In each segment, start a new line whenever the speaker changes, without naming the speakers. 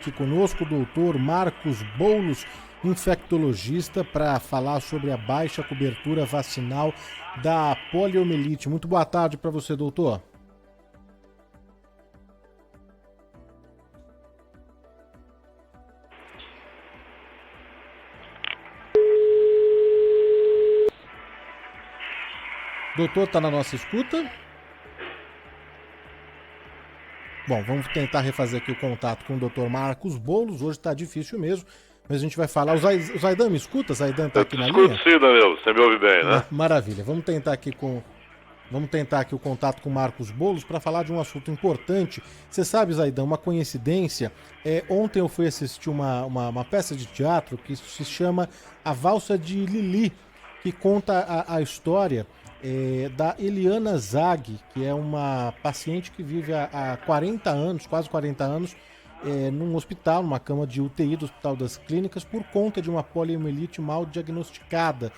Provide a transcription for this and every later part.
Aqui conosco o doutor Marcos Boulos, infectologista, para falar sobre a baixa cobertura vacinal da poliomielite. Muito boa tarde para você, doutor. Doutor, está na nossa escuta? Bom, vamos tentar refazer aqui o contato com o Dr. Marcos Boulos. Hoje está difícil mesmo, mas a gente vai falar. O Zaidan me escuta? O Zaidan está aqui na linha?
Escuto sim, Danilo. Você me ouve bem, né?
Maravilha. Vamos tentar aqui o contato com o Marcos Boulos para falar de um assunto importante. Você sabe, Zaidan, uma coincidência. Ontem eu fui assistir uma peça de teatro que se chama A Valsa de Lili, que conta a história da Eliana Zag, que é uma paciente que vive há 40 anos, quase 40 anos, num hospital, numa cama de UTI do Hospital das Clínicas, por conta de uma poliomielite mal diagnosticada.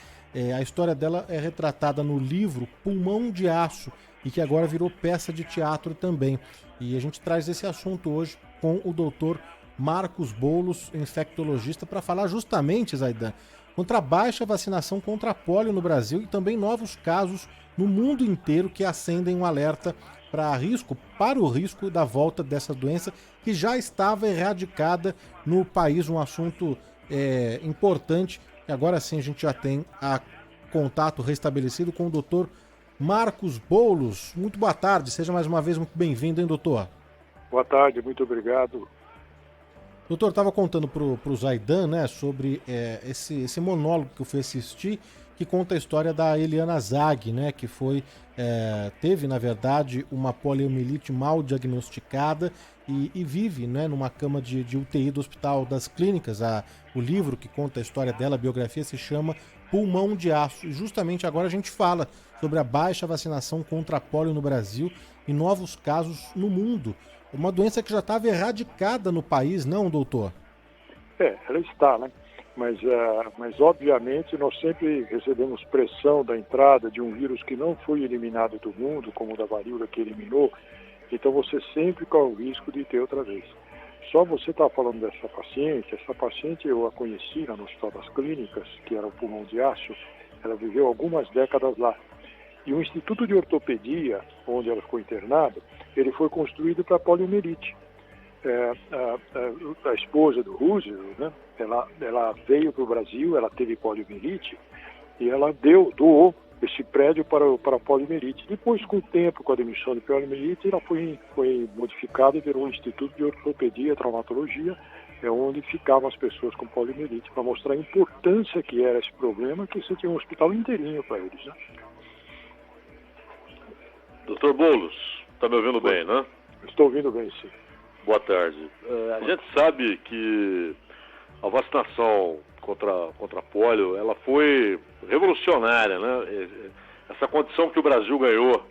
A história dela é retratada no livro Pulmão de Aço, e que agora virou peça de teatro também. E a gente traz esse assunto hoje com o doutor Marcos Boulos, infectologista, para falar justamente, Zaidan, contra a baixa vacinação contra a polio no Brasil e também novos casos no mundo inteiro que acendem um alerta para o risco da volta dessa doença que já estava erradicada no país, um assunto importante. E agora sim a gente já tem contato restabelecido com o doutor Marcos Boulos. Muito boa tarde, seja mais uma vez muito bem-vindo, hein, doutor?
Boa tarde, muito obrigado.
Doutor, estava contando pro Zaidan, né, sobre esse monólogo que eu fui assistir, que conta a história da Eliana Zag, né, que teve, na verdade, uma poliomielite mal diagnosticada e vive, né, numa cama de UTI do Hospital das Clínicas. O livro que conta a história dela, a biografia, se chama Pulmão de Aço. E justamente agora a gente fala sobre a baixa vacinação contra a polio no Brasil e novos casos no mundo. Uma doença que já estava erradicada no país, não, doutor?
Ela está, né? Mas obviamente nós sempre recebemos pressão da entrada de um vírus que não foi eliminado do mundo, como o da varíola que eliminou, então você sempre corre o risco de ter outra vez. Só você está falando dessa paciente eu a conheci no Hospital das Clínicas, que era o Pulmão de Aço, ela viveu algumas décadas lá. E o Instituto de Ortopedia, onde ela ficou internada, ele foi construído para poliomielite. A esposa do Roosevelt, né, ela veio para o Brasil, ela teve poliomielite e ela doou esse prédio para a poliomielite. Depois, com o tempo, com a demissão de poliomielite, ela foi modificada e virou um Instituto de Ortopedia e Traumatologia, onde ficavam as pessoas com poliomielite, para mostrar a importância que era esse problema, que você tinha um hospital inteirinho para eles, né?
Doutor Boulos, está me ouvindo bem, né?
Estou ouvindo bem, sim.
Boa tarde. A gente sabe que a vacinação contra a polio, ela foi revolucionária, né? Essa condição que o Brasil ganhou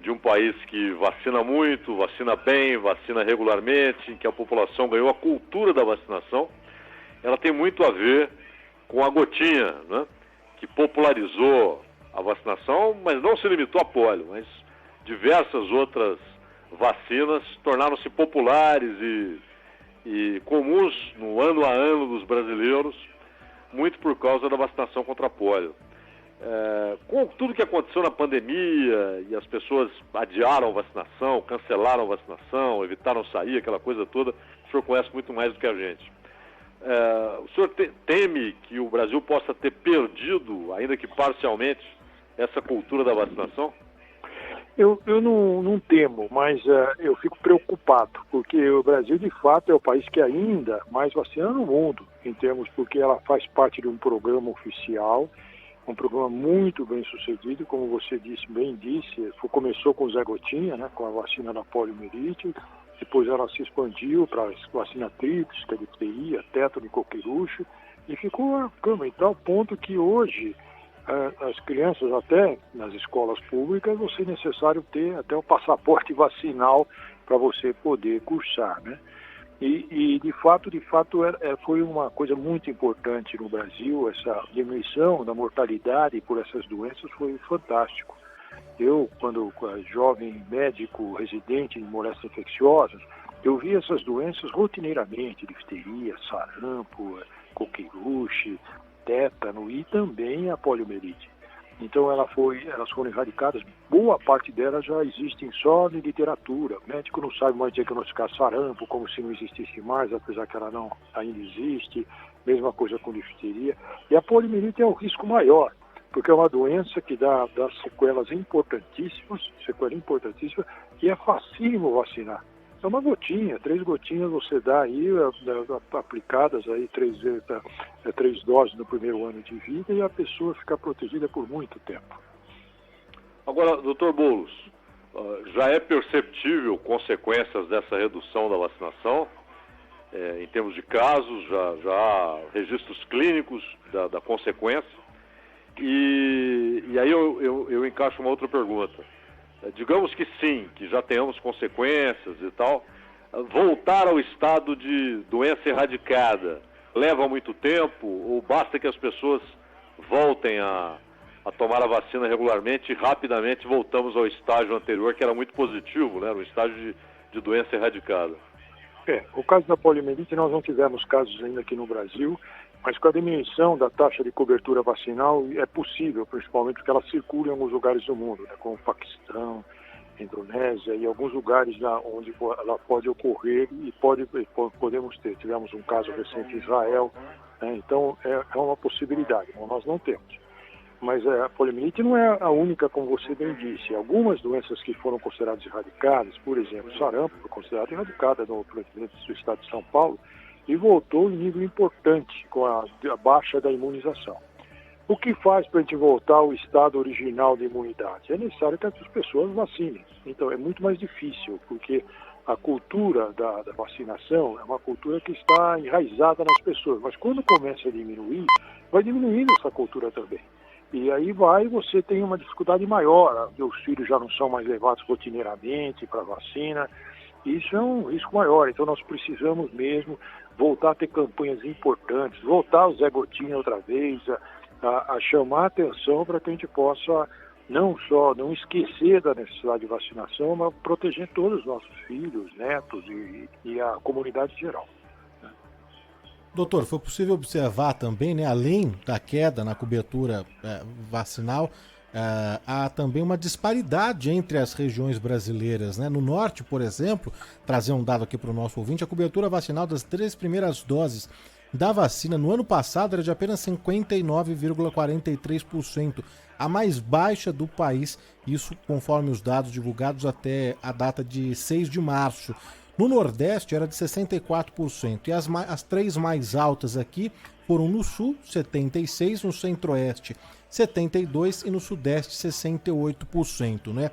de um país que vacina muito, vacina bem, vacina regularmente, em que a população ganhou a cultura da vacinação, ela tem muito a ver com a gotinha, né? Que popularizou a vacinação, mas não se limitou à polio, mas diversas outras vacinas tornaram-se populares e comuns no ano a ano dos brasileiros, muito por causa da vacinação contra a polio. Com tudo que aconteceu na pandemia e as pessoas adiaram a vacinação, cancelaram a vacinação, evitaram sair, aquela coisa toda, o senhor conhece muito mais do que a gente. O senhor teme que o Brasil possa ter perdido, ainda que parcialmente, essa cultura da vacinação?
Eu não temo, mas eu fico preocupado, porque o Brasil, de fato, é o país que ainda mais vacina no mundo, porque ela faz parte de um programa oficial, um programa muito bem sucedido, como você bem disse, começou com o Zé Gotinha, né, com a vacina da poliomielite, depois ela se expandiu para a vacina tríplice, que é de TI, a tétano e coqueluche, e ficou a cama, em tal ponto que hoje as crianças, até nas escolas públicas, você é necessário ter até o passaporte vacinal para você poder cursar, né? E de fato, foi uma coisa muito importante no Brasil, essa diminuição da mortalidade por essas doenças foi fantástico. Eu, quando jovem médico residente em moléstias infecciosas, eu vi essas doenças rotineiramente, difteria, sarampo, coqueluche, tétano e também a poliomielite. Então elas foram erradicadas, boa parte delas já existem só na literatura. O médico não sabe mais diagnosticar sarampo como se não existisse mais, apesar que ela não ainda existe, mesma coisa com difteria. E a poliomielite é o risco maior, porque é uma doença que dá sequela importantíssimas, e é facílimo vacinar. É uma gotinha, 3 gotinhas você dá aí, aplicadas aí 3 doses no primeiro ano de vida e a pessoa fica protegida por muito tempo.
Agora, doutor Boulos, já é perceptível consequências dessa redução da vacinação? Em termos de casos, já há registros clínicos da consequência? E aí eu encaixo uma outra pergunta. Digamos que sim, que já tenhamos consequências e tal, voltar ao estado de doença erradicada leva muito tempo ou basta que as pessoas voltem a tomar a vacina regularmente e rapidamente voltamos ao estágio anterior, que era muito positivo, né? Era um estágio de doença erradicada?
O caso da poliomielite nós não tivemos casos ainda aqui no Brasil, mas com a diminuição da taxa de cobertura vacinal é possível, principalmente porque ela circula em alguns lugares do mundo, né, como o Paquistão, Indonésia e alguns lugares onde ela pode ocorrer e podemos ter. Tivemos um caso recente em Israel, né, então é uma possibilidade, nós não temos. Mas a poliomielite não é a única, como você bem disse. Algumas doenças que foram consideradas erradicadas, por exemplo, sarampo foi considerada erradicada no estado de São Paulo e voltou em nível importante com a baixa da imunização. O que faz para a gente voltar ao estado original de imunidade? É necessário que as pessoas vacinem. Então é muito mais difícil, porque a cultura da vacinação é uma cultura que está enraizada nas pessoas. Mas quando começa a diminuir, vai diminuindo essa cultura também. E aí você tem uma dificuldade maior, os filhos já não são mais levados rotineiramente para a vacina, isso é um risco maior, então nós precisamos mesmo voltar a ter campanhas importantes, voltar ao Zé Gotinha outra vez, a chamar a atenção para que a gente possa não esquecer da necessidade de vacinação, mas proteger todos os nossos filhos, netos e a comunidade geral.
Doutor, foi possível observar também, né, além da queda na cobertura vacinal, há também uma disparidade entre as regiões brasileiras, né? No norte, por exemplo, trazer um dado aqui para o nosso ouvinte, a cobertura vacinal das 3 primeiras doses da vacina no ano passado era de apenas 59,43%, a mais baixa do país, isso conforme os dados divulgados até a data de 6 de março. No Nordeste era de 64%, e as 3 mais altas aqui foram no Sul, 76%, no Centro-Oeste, 72% e no Sudeste, 68%. Né?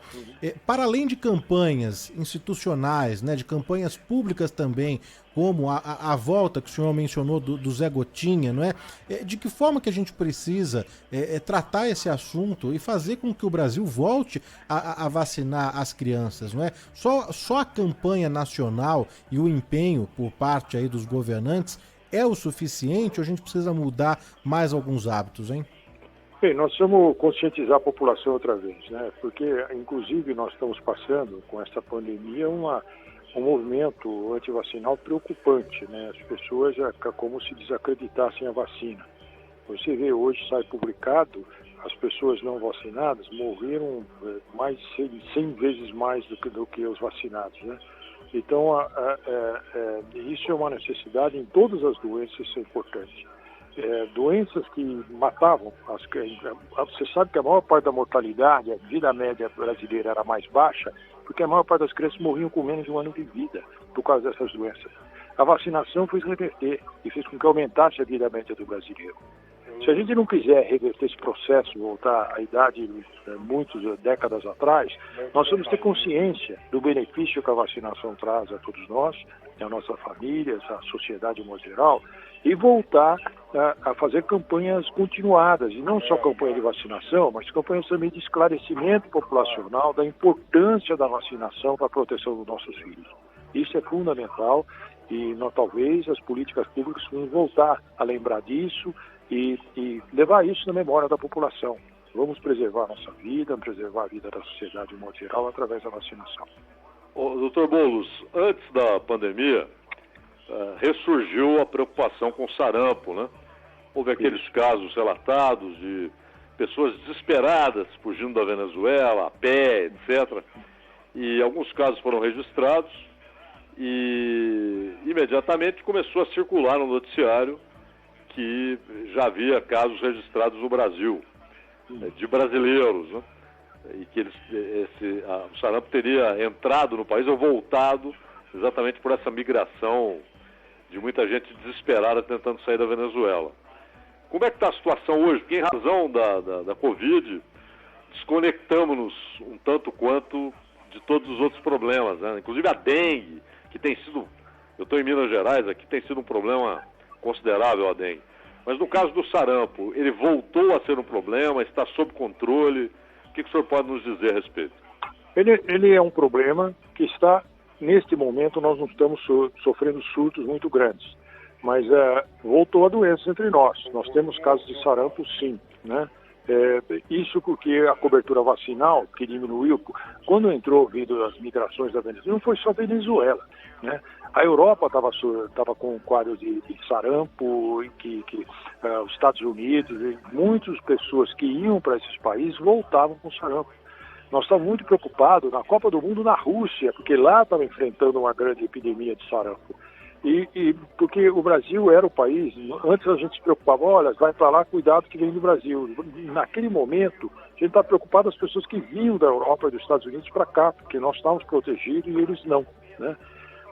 Para além de campanhas institucionais, né, de campanhas públicas também, como a volta que o senhor mencionou do Zé Gotinha, não é? De que forma que a gente precisa tratar esse assunto e fazer com que o Brasil volte a vacinar as crianças, não é? Só a campanha nacional e o empenho por parte aí dos governantes é o suficiente ou a gente precisa mudar mais alguns hábitos, hein?
Bem, nós precisamos conscientizar a população outra vez, né? Porque, inclusive, nós estamos passando com essa pandemia um movimento antivacinal preocupante, né? As pessoas como se desacreditassem a vacina. Você vê hoje, sai publicado, as pessoas não vacinadas morreram mais de 100 vezes mais do que os vacinados, né? Então, isso é uma necessidade em todas as doenças, isso é importante. Doenças que matavam, você sabe que a maior parte da mortalidade, a vida média brasileira era mais baixa, porque a maior parte das crianças morriam com menos de 1 ano de vida por causa dessas doenças. A vacinação fez reverter e fez com que aumentasse a vida média do brasileiro. Se a gente não quiser reverter esse processo, voltar à idade muitas décadas atrás, nós temos que ter consciência do benefício que a vacinação traz a todos nós, a nossa família, a sociedade em modo geral, e voltar a fazer campanhas continuadas, e não só campanha de vacinação, mas campanhas também de esclarecimento populacional da importância da vacinação para a proteção dos nossos filhos. Isso é fundamental e talvez as políticas públicas vão voltar a lembrar disso e levar isso na memória da população. Vamos preservar a nossa vida, preservar a vida da sociedade de modo geral através da vacinação.
Doutor Boulos, antes da pandemia, ressurgiu a preocupação com sarampo, né? Houve aqueles casos relatados de pessoas desesperadas fugindo da Venezuela, a pé, etc. E alguns casos foram registrados e imediatamente começou a circular no noticiário que já havia casos registrados no Brasil, de brasileiros, né? E que o sarampo teria entrado no país ou voltado exatamente por essa migração de muita gente desesperada tentando sair da Venezuela. Como é que está a situação hoje? Porque em razão da Covid, desconectamos-nos um tanto quanto de todos os outros problemas, né? Inclusive a dengue, que tem sido, eu estou em Minas Gerais, aqui tem sido um problema considerável a dengue. Mas no caso do sarampo, ele voltou a ser um problema, está sob controle. O que o senhor pode nos dizer a respeito?
Ele é um problema que está, neste momento, nós não estamos sofrendo surtos muito grandes. Mas voltou a doença entre nós. Nós temos casos de sarampo, sim, né? Isso porque a cobertura vacinal, que diminuiu, quando entrou vindo as migrações da Venezuela, não foi só a Venezuela, né? A Europa estava com um quadro de sarampo, em que os Estados Unidos, e muitas pessoas que iam para esses países voltavam com sarampo. Nós estamos muito preocupados na Copa do Mundo na Rússia, porque lá estava enfrentando uma grande epidemia de sarampo. E porque o Brasil era o país, antes a gente se preocupava, olha, vai para lá, cuidado que vem do Brasil. Naquele momento, a gente está preocupado as pessoas que vinham da Europa e dos Estados Unidos para cá, porque nós estávamos protegidos e eles não, né?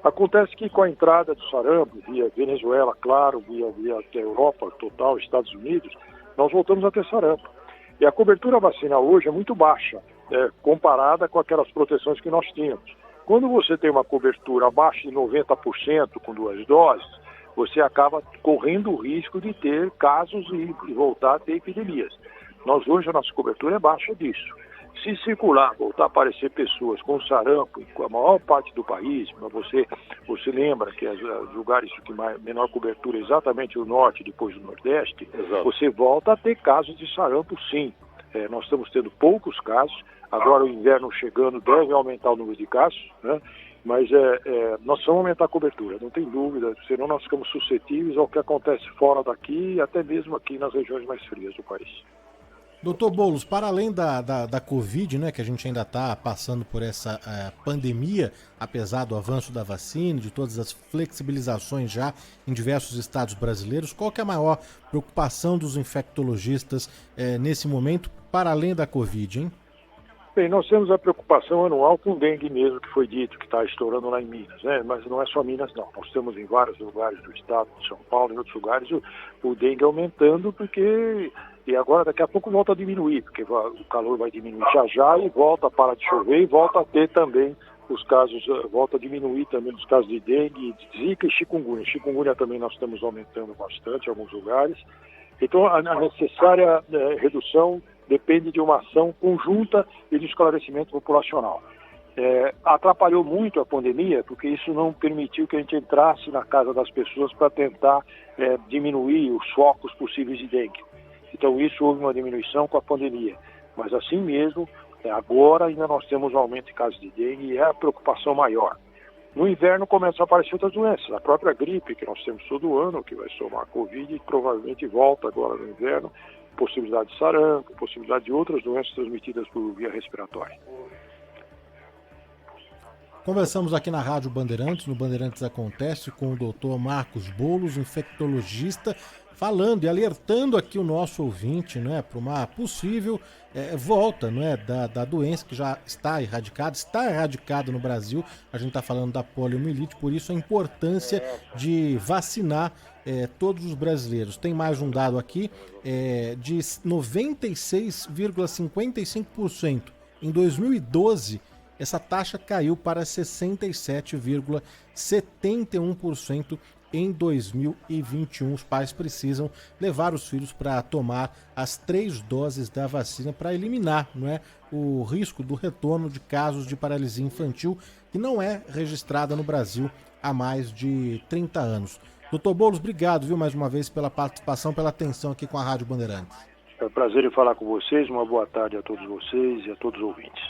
Acontece que com a entrada do sarampo, via Venezuela, claro, via Europa total, Estados Unidos, nós voltamos a ter sarampo. E a cobertura vacinal hoje é muito baixa, comparada com aquelas proteções que nós tínhamos. Quando você tem uma cobertura abaixo de 90% com 2 doses, você acaba correndo o risco de ter casos e voltar a ter epidemias. Nós hoje a nossa cobertura é baixa disso. Se circular, voltar a aparecer pessoas com sarampo, com a maior parte do país, você lembra que os lugares que menor cobertura é exatamente o norte, depois o nordeste,
exato,
você volta a ter casos de sarampo, sim. Nós estamos tendo poucos casos, agora o inverno chegando deve aumentar o número de casos, né? Mas nós vamos aumentar a cobertura, não tem dúvida, senão nós ficamos suscetíveis ao que acontece fora daqui e até mesmo aqui nas regiões mais frias do país.
Doutor Boulos, para além da Covid, né, que a gente ainda está passando por essa pandemia, apesar do avanço da vacina, de todas as flexibilizações já em diversos estados brasileiros, qual que é a maior preocupação dos infectologistas nesse momento, para além da Covid, hein?
Bem, nós temos a preocupação anual com o dengue mesmo, que foi dito, que está estourando lá em Minas, né? Mas não é só Minas, não. Nós temos em vários lugares do estado de São Paulo, em outros lugares, o dengue aumentando, porque... E agora, daqui a pouco, volta a diminuir, porque o calor vai diminuir já e volta a parar de chover e volta a ter também os casos, volta a diminuir também os casos de dengue, de zika e chikungunya. Chikungunya também nós estamos aumentando bastante em alguns lugares. Então, a necessária redução depende de uma ação conjunta e de esclarecimento populacional. Atrapalhou muito a pandemia, porque isso não permitiu que a gente entrasse na casa das pessoas para tentar diminuir os focos possíveis de dengue. Então, isso houve uma diminuição com a pandemia. Mas, assim mesmo, agora ainda nós temos um aumento de casos de dengue e é a preocupação maior. No inverno começam a aparecer outras doenças. A própria gripe, que nós temos todo ano, que vai somar a Covid, provavelmente volta agora no inverno. Possibilidade de sarampo, possibilidade de outras doenças transmitidas por via respiratória.
Conversamos aqui na Rádio Bandeirantes, no Bandeirantes Acontece, com o Dr. Marcos Boulos, infectologista, falando e alertando aqui o nosso ouvinte, né, para uma possível volta, né, da doença que já está erradicada no Brasil. A gente está falando da poliomielite, por isso a importância de vacinar todos os brasileiros. Tem mais um dado aqui de 96,55%. Em 2012, essa taxa caiu para 67,71% em 2021. Os pais precisam levar os filhos para tomar as 3 doses da vacina para eliminar, não é, o risco do retorno de casos de paralisia infantil que não é registrada no Brasil há mais de 30 anos. Doutor Boulos, obrigado, viu, mais uma vez pela participação, pela atenção aqui com a Rádio Bandeirantes.
É um prazer em falar com vocês, uma boa tarde a todos vocês e a todos os ouvintes.